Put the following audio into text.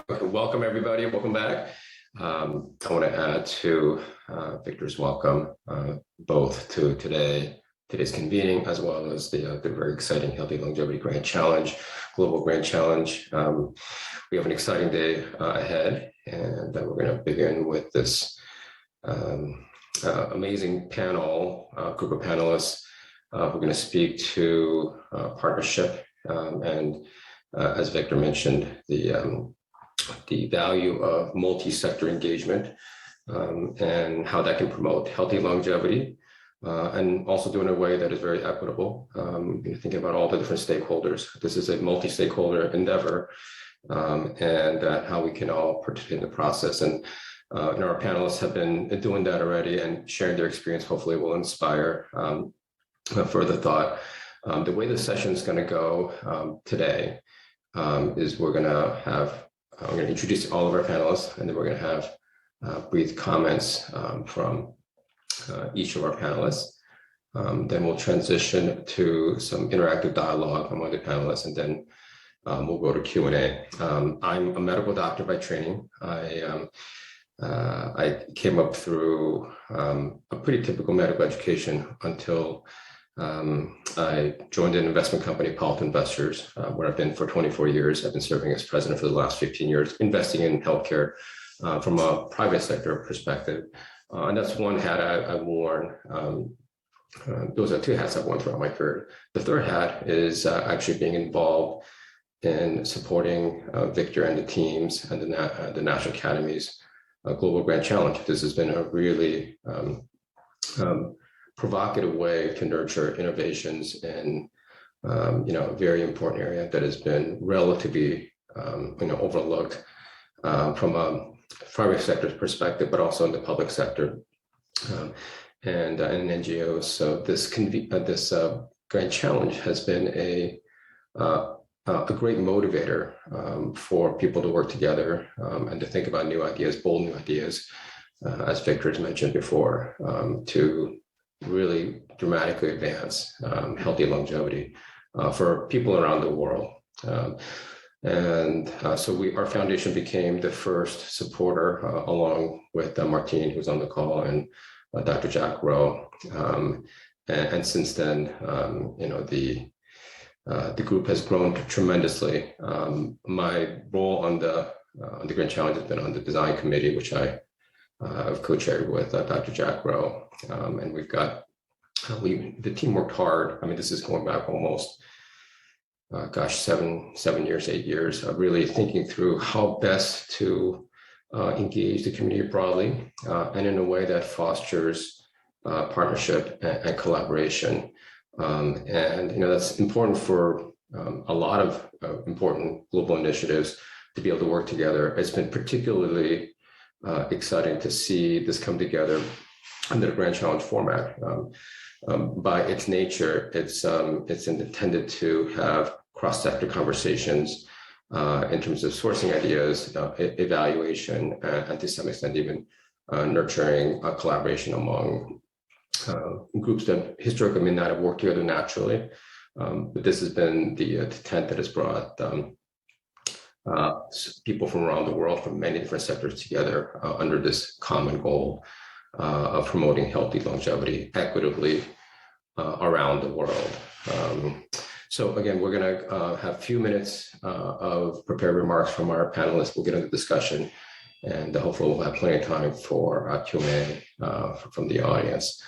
Okay, welcome everybody. Welcome back. I want to add to Victor's welcome, both to today's convening as well as the very exciting Healthy Longevity Grand Challenge, Global Grand Challenge. We have an exciting day ahead, and we're going to begin with this amazing panel, group of panelists. We're going to speak to partnership and as Victor mentioned, the value of multi-sector engagement and how that can promote healthy longevity and also do it in a way that is very equitable. Thinking about all the different stakeholders. This is a multi-stakeholder endeavor and how we can all participate in the process. And our panelists have been doing that already and sharing their experience hopefully will inspire further thought. The way the session is going to go today is we're going to introduce all of our panelists, and then we're going to have brief comments from each of our panelists. Then we'll transition to some interactive dialogue among the panelists, and then we'll go to Q&A. I'm a medical doctor by training. I came up through a pretty typical medical education until I joined an investment company, Paulton Investors, where I've been for 24 years. I've been serving as president for the last 15 years, investing in healthcare from a private sector perspective. And that's one hat I've worn. Those are two hats I've worn throughout my career. The third hat is actually being involved in supporting Victor and the teams and the National Academy's Global Grand Challenge. This has been a really provocative way to nurture innovations in a very important area that has been relatively overlooked from a private sector perspective, but also in the public sector and in NGOs. So this Grand Challenge has been a great motivator for people to work together and to think about new ideas, bold new ideas, as Victor has mentioned before, to really dramatically advance healthy longevity for people around the world. So our foundation became the first supporter along with Martine, who's on the call, and Dr. Jack Rowe. And since then, the group has grown tremendously. My role on the Grand Challenge has been on the design committee, which I've co-chaired with Dr. Jack Rowe. And we've got, the team worked hard. I mean, this is going back almost, 7 years, 8 years, really thinking through how best to engage the community broadly and in a way that fosters partnership and collaboration. And that's important for a lot of important global initiatives to be able to work together. It's been particularly exciting to see this come together under the Grand Challenge format. By its nature, it's intended to have cross-sector conversations in terms of sourcing ideas, evaluation, and to some extent even nurturing collaboration among groups that historically may not have worked together naturally. But this has been the tent that has brought people from around the world, from many different sectors together under this common goal of promoting healthy longevity equitably around the world. So again, we're going to have a few minutes of prepared remarks from our panelists. We'll get into discussion, and hopefully we'll have plenty of time for Q&A from the audience.